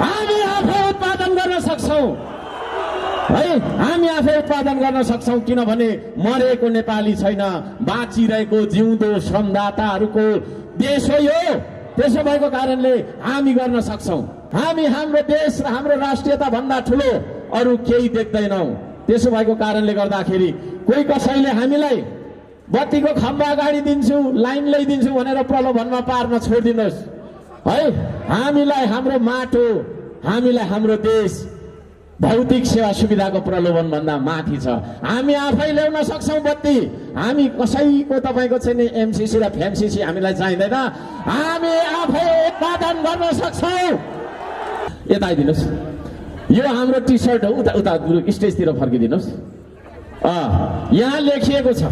हामी आफै उत्पादन गर्न सक्छौं है, हामी आफै उत्पादन गर्न सक्छौं। किनभने मरेको नेपाली छैन, बाँचिरहेको जिउँदो श्रमदाताहरूको देश हो यो। त्यसो भएको कारणले हामी गर्न सक्छौं। हामी हाम्रो देश र हाम्रो राष्ट्रियता भन्दा ठुलो अरू केही देख्दैनौं। त्यसो भएको कारणले गर्दाखेरि कोही कसैले हामीलाई बत्तीको खम्बा अगाडि दिन्छु, लाइन ल्याइदिन्छु भनेर प्रलोभनमा पार्न छोडिदिनुहोस् है। हामीलाई हाम्रो माटो, हामीलाई हाम्रो देश भौतिक सेवा सुविधाको प्रलोभन भन्दा माथि छ। हामी आफै ल्याउन सक्छौं बत्ती। हामी कसैको तपाईको चाहिँ नि एमसीसी र फ्यामसीसी हामीलाई चाहिँदैन। हामी आफै उत्पादन गर्न सक्छौं। यता आइदिनुहोस्, यो हाम्रो टी सर्ट हो। उता उता स्टेजतिर फर्किदिनुहोस्। यहाँ लेखिएको छ,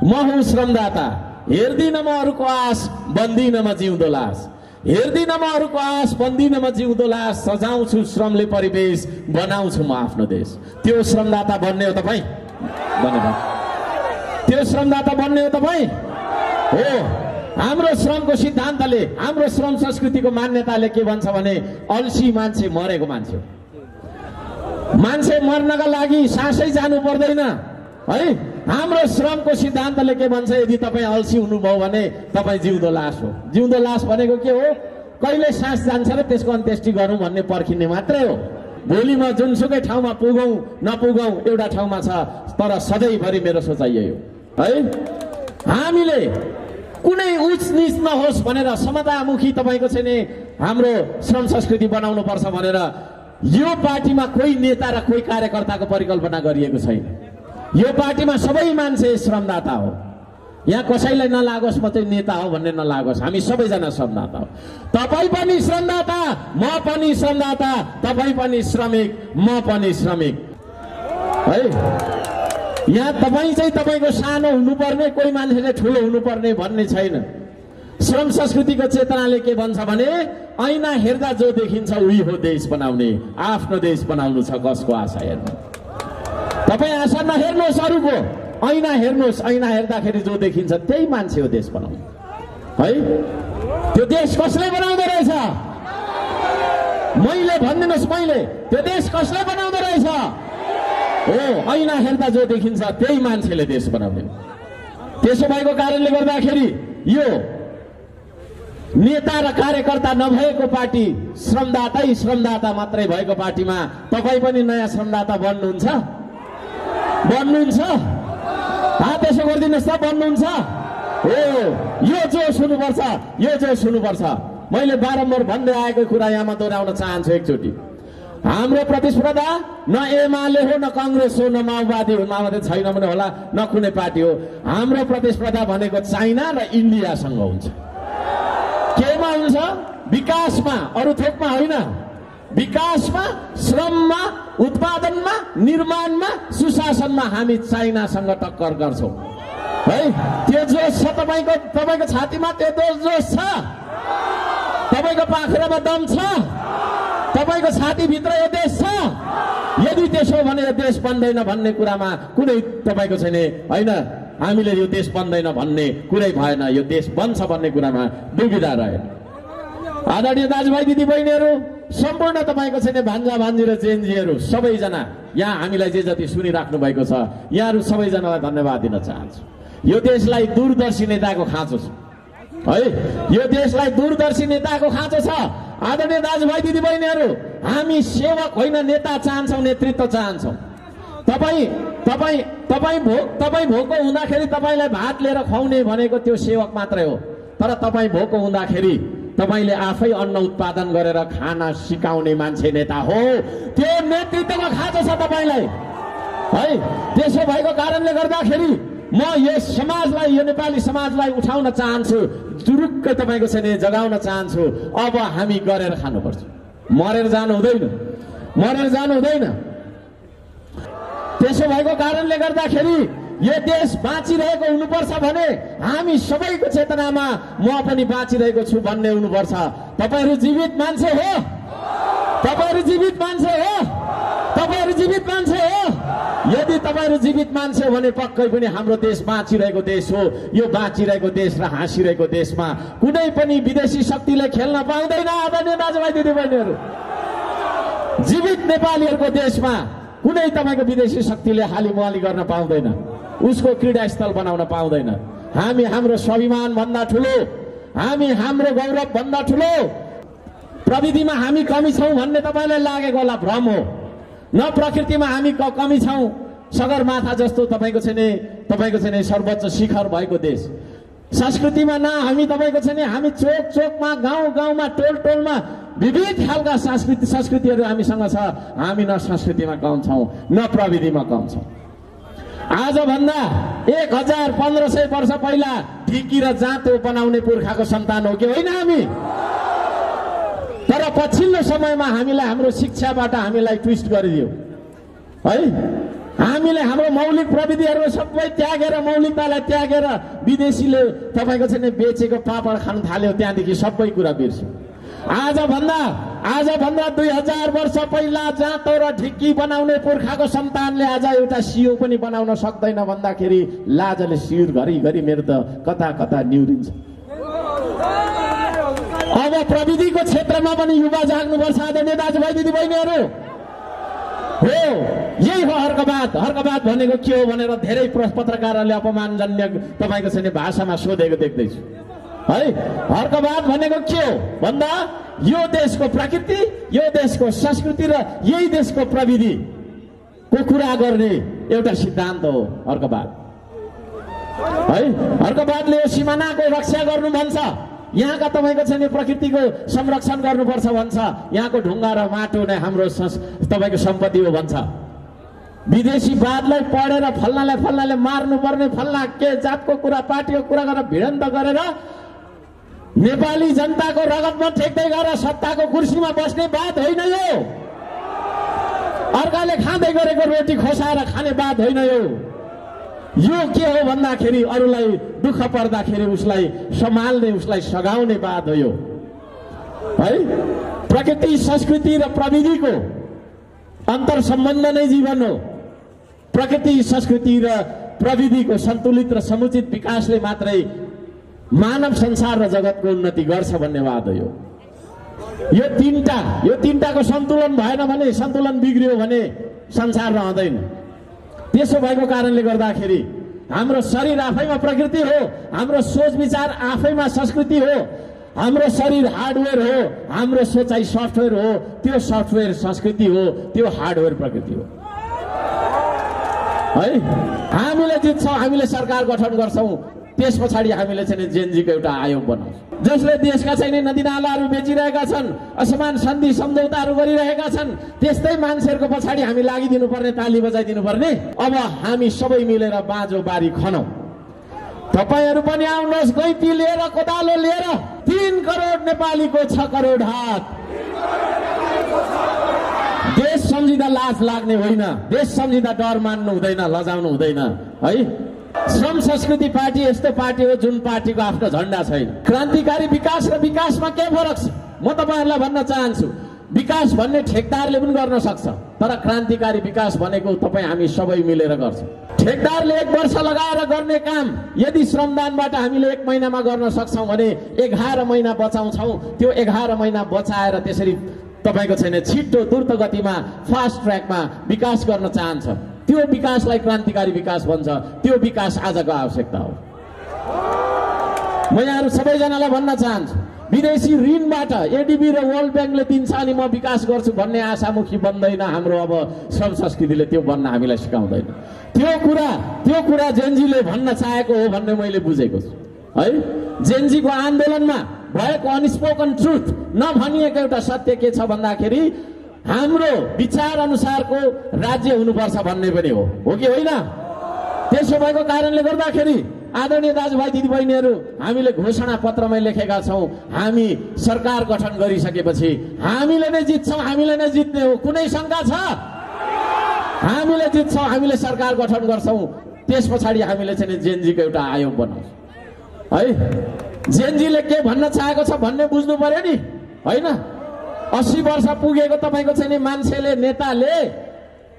म हुँ श्रमदाता, हेर्दिन म अरूको आश, बन्दिन म जिउँदो लास। हेर्दिन म अरूको आश, बन्दिन म जिउँदो लास। सजाउँछु श्रमले परिवेश, बनाउँछु म आफ्नो देश। त्यो श्रमदाता बन्ने हो तपाईँ? धन्यवाद। त्यो श्रमदाता बन्ने हो तपाईँ? हो। हाम्रो श्रमको सिद्धान्तले, हाम्रो श्रम संस्कृतिको मान्यताले के भन्छ भने अल्छी मान्छे मरेको मान्छे हो। मान्छे मर्नका लागि सासै जानु पर्दैन है। हाम्रो श्रमको सिद्धान्तले के भन्छ, यदि तपाईँ अल्छी हुनुभयो भने तपाईँ जिउँदो लास हो। जिउँदो लास भनेको के हो? कहिले सास जान्छ र त्यसको अन्त्येष्टि गरौँ भन्ने पर्खिने मात्रै हो। भोलि म जुनसुकै ठाउँमा पुगौँ नपुगौँ एउटा ठाउँमा छ, तर सधैँभरि मेरो सोचाइ यही हो है। हामीले कुनै उच्च नीच नहोस् भनेर समतामुखी तपाईको चाहिँ नि हाम्रो श्रम संस्कृति बनाउनु पर्छ भनेर यो पार्टीमा कोही नेता र कोही कार्यकर्ताको परिकल्पना गरिएको छैन। यो पार्टीमा सबै मान्छे श्रमदाता हो। यहाँ कसैलाई नलागोस् म चाहिँ नेता हो भन्ने नलागोस्, हामी सबैजना श्रमदाता हो। तपाईँ पनि श्रमदाता, म पनि श्रमदाता, तपाईँ पनि श्रमिक, म पनि श्रमिक है। यहाँ तपाईँ चाहिँ तपाईँको सानो हुनुपर्ने, कोही मान्छेले ठुलो हुनुपर्ने भन्ने छैन। श्रम संस्कृतिको चेतनाले के भन्छ भने ऐना हेर्दा जो देखिन्छ उही हो देश बनाउने। आफ्नो देश बनाउनु छ, कसको आशा हेर्नु? तपाईँ आशा नहेर्नुहोस् अरूको, ऐना हेर्नुहोस्। ऐना हेर्दाखेरि जो देखिन्छ त्यही मान्छे हो देश बनाउने है। त्यो देश कसले बनाउँदो रहेछ? मैले भनिदिनुहोस्, मैले त्यो देश कसले बनाउँदो रहेछ? हो, ऐना हेर्दा जो देखिन्छ त्यही मान्छेले देश बनाउने। त्यसो भएको कारणले गर्दाखेरि यो नेता र कार्यकर्ता नभएको पार्टी, श्रमदातै श्रमदाता मात्रै भएको पार्टीमा तपाईँ पनि नयाँ श्रमदाता बन्नुहुन्छ? बन्नुहुन्छ? त्यसो गरिदिनुहोस् त, बन्नुहुन्छ? हो, यो जोस हुनुपर्छ, यो जोस हुनुपर्छ। मैले बारम्बार भन्दै आएको कुरा यहाँमा दोहोऱ्याउन चाहन्छु एकचोटि। हाम्रो प्रतिस्पर्धा न एमाले हो, न कांग्रेस हो, न माओवादी हो। माओवादी छैन भने होला, न कुनै पार्टी हो। हाम्रो प्रतिस्पर्धा भनेको चाइना र इन्डियासँग हुन्छ। केमा हुन्छ? विकासमा, अरू थोकमा होइन। विकासमा, श्रममा, उत्पादनमा, निर्माणमा, सुशासनमा हामी चाइनासँग टक्कर गर्छौं है। त्यो जोस छ तपाईको छातीमा, त्यो जोस छ। तपाईको पाखुरामा दम छ, तपाईको छातीभित्र यो देश छ। यदि त्यसो भने यो देश बन्दैन भन्ने कुरामा कुनै तपाईको छैन होइन। हामीले यो देश बन्दैन भन्ने कुरै भएन, यो देश बन्छ भन्ने कुरामा दुविधा रह्यो। आदरणीय दाजुभाइ दिदीबहिनीहरू, सम्पूर्ण तपाईको छैन भान्जा भान्जी र जेनजीहरू सबैजना यहाँ हामीलाई जे जति सुनिराख्नु भएको छ, यहाँहरू सबैजनालाई धन्यवाद दिन चाहन्छु। यो देशलाई दूरदर्शी नेताको खाँचो छ है। यो देशलाई दूरदर्शी नेताको खाँचो छ। आदरणीय दाजुभाइ दिदीबहिनीहरू, हामी सेवक होइन नेता चाहन्छौँ, नेतृत्व चाहन्छौँ। तपाईँ भोको हुँदाखेरि तपाईँलाई भात लिएर खुवाउने भनेको त्यो सेवक मात्रै हो। तर तपाईँ भोको हुँदाखेरि तपाईले आफै अन्न उत्पादन गरेर खाना सिकाउने मान्छे नेता हो। त्यो नेतृत्वको खाँचो छ तपाईलाई है। त्यसो भएको कारणले गर्दाखेरि म यस समाजलाई, यो नेपाली समाजलाई उठाउन चाहन्छु, जुरुक्कै तपाईको चाहिँ जगाउन चाहन्छु। अब हामी गरेर खानुपर्छ, मरेर जानु हुँदैन, मरेर जानु हुँदैन। त्यसो भएको कारणले गर्दाखेरि यो देश बाँचिरहेको हुनुपर्छ भने हामी सबैको चेतनामा म पनि बाँचिरहेको छु भन्ने हुनुपर्छ। तपाईहरु जीवित मान्छे हो, तपाईहरु जीवित मान्छे हो, तपाईहरु जीवित मान्छे हो। यदि तपाईहरु जीवित मान्छे भने पक्कै पनि हाम्रो देश बाँचिरहेको देश हो। यो बाँचिरहेको देश र हाँसिरहेको देशमा कुनै पनि विदेशी शक्तिले खेल्न पाउँदैन। आदरणीय दाजुभाइ दिदीबहिनीहरू, जीवित नेपालीहरूको देशमा कुनै तपाईको विदेशी शक्तिले हालिमुहाली गर्न पाउँदैन, उसको क्रीडास्थल बनाउन पाउँदैन। हामी हाम्रो स्वाभिमान भन्दा ठुलो, हामी हाम्रो गौरव भन्दा ठुलो, प्रविधिमा हामी कमी छौं भन्ने तपाईलाई लागेको होला, भ्रम हो। न प्रकृतिमा हामी कमी छौं, सगरमाथा जस्तो तपाईको चाहिँ नि सर्वोच्च शिखर भएको देश। संस्कृतिमा न हामी तपाईको चाहिँ नि हामी चोक चोकमा, गाउँ गाउँमा, टोल टोलमा विविध खालका संस्कृतिहरू हामीसँग छ। हामी न संस्कृतिमा कम छौं, न प्रविधिमा कम छौं। आजभन्दा 1500 वर्ष पहिला ढिकी र जाँतो बनाउने पुर्खाको सन्तान हो कि होइन हामी? तर पछिल्लो समयमा हामीलाई हाम्रो शिक्षाबाट हामीलाई ट्विस्ट गरिदियो है। हामीले हाम्रो मौलिक प्रविधिहरू सबै त्यागेर, मौलिकतालाई त्यागेर विदेशीले तपाईको चाहिँ बेचेको पापड खान थाल्यो, त्यहाँदेखि सबै कुरा बिर्स्यो। आजभन्दा 2000 वर्ष पहिला जाँतो र ढिक्की बनाउने पुर्खाको सन्तानले आज एउटा सियो पनि बनाउन सक्दैन भन्दाखेरि लाजले शिर घरिघरि मेरो त कता कता निउरिन्छ। अब प्रविधिको क्षेत्रमा पनि युवा जाग्नुपर्छ आदरणीय दाजुभाइ दिदीबहिनीहरू। हो, यही हो हर्कबाद भनेको के हो भनेर धेरै पत्रकारहरूले अपमानजन्य तपाईको चाहिँ भाषामा सोधेको देख्दैछु है। हर्कबाद भनेको के हो भन्दा यो देशको प्रकृति, यो देशको संस्कृति र यही देशको प्रविधिको कुरा गर्ने एउटा सिद्धान्त हो हर्कबाद है। हर्कबादले यो सिमानाको रक्षा गर्नु भन्छ, यहाँका तपाईको चाहिँ प्रकृतिको संरक्षण गर्नुपर्छ भन्छ, यहाँको ढुङ्गा र माटो नै हाम्रो तपाईको सम्पत्ति हो भन्छ। विदेशी वादलाई पढेर फल्नाले मार्नुपर्ने, फल्ना के जातको कुरा, पार्टीको कुरा गरेर भिडन्त गरेर नेपाली जनताको रगतमा टेक्दै गएर सत्ताको कुर्सीमा बस्ने बात होइन यो। अर्काले खाँदै गरेको रोटी खोसाएर खाने बात होइन यो के हो भन्दाखेरि अरूलाई दुःख पर्दाखेरि उसलाई सम्हाल्ने, उसलाई सघाउने बात हो यो है। प्रकृति, संस्कृति र प्रविधिको अन्तर सम्बन्ध नै जीवन हो। प्रकृति, संस्कृति र प्रविधिको सन्तुलित र समुचित विकासले मात्रै मानव संसार र जगतको उन्नति गर्छ भन्ने वाद हो यो तीनटाको सन्तुलन भएन भने, सन्तुलन बिग्रियो भने संसार रहँदैन। त्यसो भएको कारणले गर्दाखेरि हाम्रो शरीर आफैमा प्रकृति हो, हाम्रो सोच विचार आफैमा संस्कृति हो, हाम्रो शरीर हार्डवेयर हो, हाम्रो सोचाइ सफ्टवेयर हो, त्यो सफ्टवेयर संस्कृति हो, त्यो हार्डवेयर प्रकृति हो है। हामीले जित्छौँ, हामीले सरकार गठन गर्छौँ, त्यस पछाडि हामीले चाहिँ जेनजीको एउटा आयोग बनाउँछौँ जसले देशका चाहिँ नदीनालाहरू बेचिरहेका छन्, असमान सन्धि सम्झौताहरू गरिरहेका छन्। त्यस्तै मान्छेहरूको पछाडि हामी लागिदिनु पर्ने, ताली बजाइदिनु पर्ने। अब हामी सबै मिलेर बाँझो बारी खनौँ। तपाईहरू पनि आउनुहोस्, गैँती लिएर, कोदालो लिएर। 3 करोड नेपालीको 6 करोड हात। देश सम्झिँदा लाज लाग्ने होइन, देश सम्झिँदा डर मान्नु हुँदैन, लजाउनु हुँदैन है। श्रम संस्कृति पार्टी यस्तो पार्टी हो जुन पार्टीको आफ्नो झण्डा छैन। क्रान्तिकारी विकास र विकासमा के फरक छ म तपाईहरुलाई भन्न चाहन्छु। विकास भन्ने ठेकदारले पनि गर्न सक्छ, तर क्रान्तिकारी विकास भनेको तपाई हामी सबै मिलेर गर्छ। ठेकदारले 1 वर्ष लगाएर गर्ने काम यदि श्रमदानबाट हामीले 1 महिनामा गर्न सक्छौं भने 11 महिना बचाउँछौं। त्यो 11 महिना बचाएर त्यसरी तपाईको छैन छिटो द्रुत गतिमा फास्ट ट्र्याकमा विकास गर्न चाहन्छ। त्यो विकासलाई क्रान्तिकारी विकास भन्छ। त्यो विकास आजको आवश्यकता हो। म यहाँहरु सबैजनालाई भन्न चाहन्छु, विदेशी ऋणबाट एडीबी र वर्ल्ड ब्याङ्कले दिन्छ अनि म विकास गर्छु भन्ने आशामुखी बन्दैन हाम्रो अब श्रम संस्कृतिले। त्यो बन्न हामीलाई सिकाउँदैन। त्यो कुरा जेनजीले भन्न चाहेको हो भन्ने मैले बुझेको छु है। जेनजीको आन्दोलनमा भएको अनस्पोकन ट्रुथ, नभनिएको एउटा सत्य के छ भन्दाखेरि हाम्रो विचार अनुसारको राज्य हुनुपर्छ भन्ने पनि हो कि होइन? त्यसो भएको कारणले गर्दाखेरि आदरणीय दाजुभाइ दिदीबहिनीहरू, हामीले घोषणा पत्रमै लेखेका छौं हामी सरकार गठन गरिसकेपछि हामीले नै जित्छौं, हामीले नै जित्ने हो। कुनै शंका छ? हामीले जित्छौं, हामीले सरकार गठन गर्छौं। त्यसपछि हामीले चाहिँ जेनजीको एउटा आयोग बनाउँछौं है। जेनजीले के भन्न चाहेको छ भन्ने बुझ्नु पर्यो नि हैन? 80 वर्ष पुगेको तपाईको चाहिँ मान्छेले, नेताले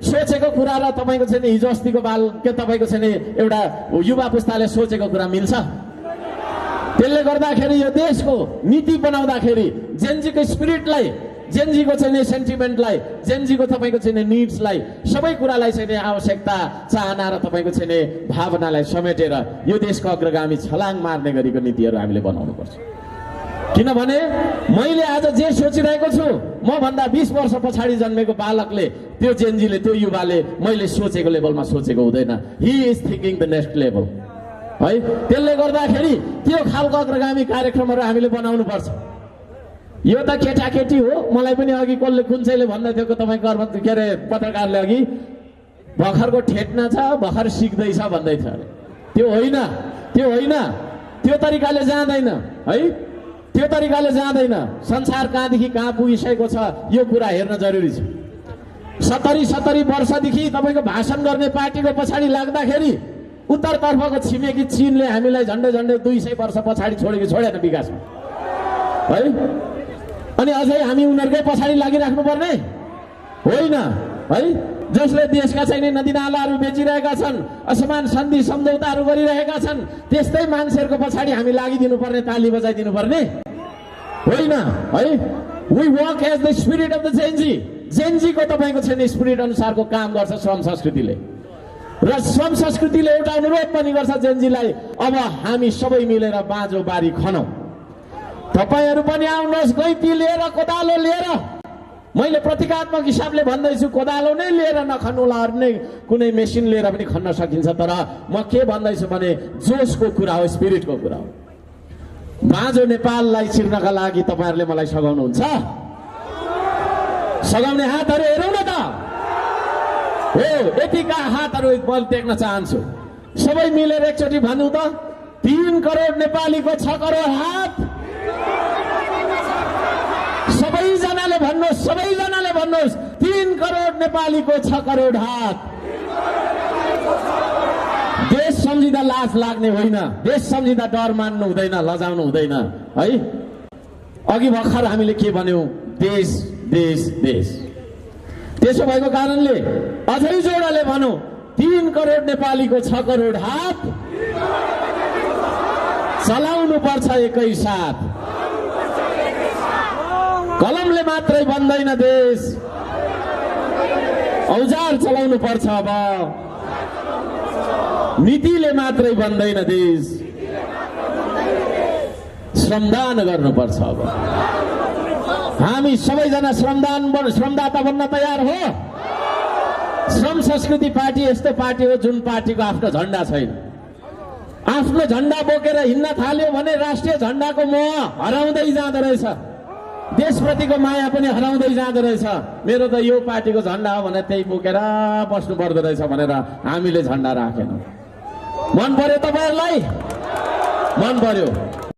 सोचेको कुरा र तपाईको चाहिँ हिजो अस्तिको बाल के तपाईको चाहिँ एउटा युवा पुस्ताले सोचेको कुरा मिल्छ? त्यसले गर्दाखेरि यो देशको नीति बनाउँदाखेरि जेनजीको स्पिरिटलाई जेनजीको चाहिँ नि सेन्टिमेन्टलाई, जेनजीको तपाईँको चाहिँ नि निड्सलाई, सबै कुरालाई चाहिँ नि आवश्यकता, चाहना र तपाईँको चाहिँ नि भावनालाई समेटेर यो देशको अग्रगामी छलाङ मार्ने गरीको नीतिहरू हामीले बनाउनुपर्छ। किनभने मैले आज जे सोचिरहेको छु, म भन्दा 20 वर्ष पछाडि जन्मेको बालकले, त्यो जेनजीले, त्यो युवाले मैले सोचेको लेभलमा सोचेको हुँदैन। He is thinking the next level है। त्यसले गर्दाखेरि त्यो खालको अग्रगामी कार्यक्रमहरू हामीले बनाउनु पर्छ। यो त केटाकेटी हो, मलाई पनि अघि कसले कुनचैले भन्दै थियो तपाईँको के अरे पत्रकारले अघि भर्खरको ठेट्ना छ, भर्खर सिक्दैछ भन्दै थियो अरे। त्यो होइन, त्यो होइन, त्यो तरिकाले जाँदैन है, त्यो तरिकाले जाँदैन। संसार कहाँदेखि कहाँ पुगिसकेको छ यो कुरा हेर्न जरुरी छ। 70 वर्षदेखि तपाईँको भाषण गर्ने पार्टीको पछाडि लाग्दाखेरि उत्तरतर्फको छिमेकी चीनले हामीलाई झन्डै 200 वर्ष पछाडि छोडेन विकासमा है। अनि अझै हामी उनीहरूकै पछाडि लागिराख्नु पर्ने होइन है। जसले देशका चाहिँ नदीनालाहरू बेचिरहेका छन्, असमान सन्धि सम्झौताहरू गरिरहेका छन्, त्यस्तै मान्छेहरूको पछाडि हामी लागिदिनु पर्ने, ताली बजाइदिनु पर्ने होइन है। We work as the spirit of the Gen Z. जेनजीको तपाईँको चाहिँ स्पिरिट अनुसारको काम गर्छ श्रम संस्कृतिले, र श्रम संस्कृतिले एउटा अनुरोध पनि गर्छ जेनजीलाई, अब हामी सबै मिलेर बाँझो बारी खनौँ। तपाईहरू पनि आउनुहोस्, गैँती लिएर, कोदालो लिएर। मैले प्रतीकात्मक हिसाबले भन्दैछु, कोदालो नै लिएर नखन्नुला, अर्नै कुनै मेसिन लिएर पनि खन्न सकिन्छ। तर म के भन्दैछु भने जोसको कुरा हो, स्पिरिटको कुरा हो। बाँझो नेपाललाई चिर्नका लागि तपाईँहरूले मलाई सघाउनुहुन्छ? सघाउने हातहरू हेरौँ न त। हो, यतिका हातहरू म देख्न चाहन्छु। सबै मिलेर एकचोटि भन्नु त, 3 करोड नेपालीको 6 करोड हात। सबैजनाले भन्नुहोस् 3 करोड नेपालीको 6 करोड हात। देश सम्झिँदा लाज लाग्ने होइन, देश सम्झिँदा डर मान्नु हुँदैन, लजाउनु हुँदैन है। अघि भर्खर हामीले के भन्यौं, देश देश देश। त्यसो भएको कारणले अझै जोडले भनौं, 3 करोड नेपालीको 6 करोड हात चलाउनु पर्छ एकैसाथ। कलमले मात्रै बन्दैन देश, औजार चलाउनु पर्छ। अब नीतिले मात्रै बन्दैन देश, श्रमदान गर्नुपर्छ। अब हामी सबैजना श्रमदाता बन्न तयार हो। श्रम संस्कृति पार्टी यस्तो पार्टी हो जुन पार्टीको आफ्नो झण्डा छैन। आफ्नो झण्डा बोकेर हिँड्न थाल्यो भने राष्ट्रिय झण्डाको मोह हराउँदै जाँदो रहेछ, देशप्रतिको माया पनि हराउँदै जाँदो रहेछ। मेरो त यो पार्टीको झण्डा हो भने त्यही बोकेर बस्नु पर्दो रहेछ भनेर हामीले झण्डा राखेनौँ। मन पर्यो तपाईहरुलाई? मन पर्यो?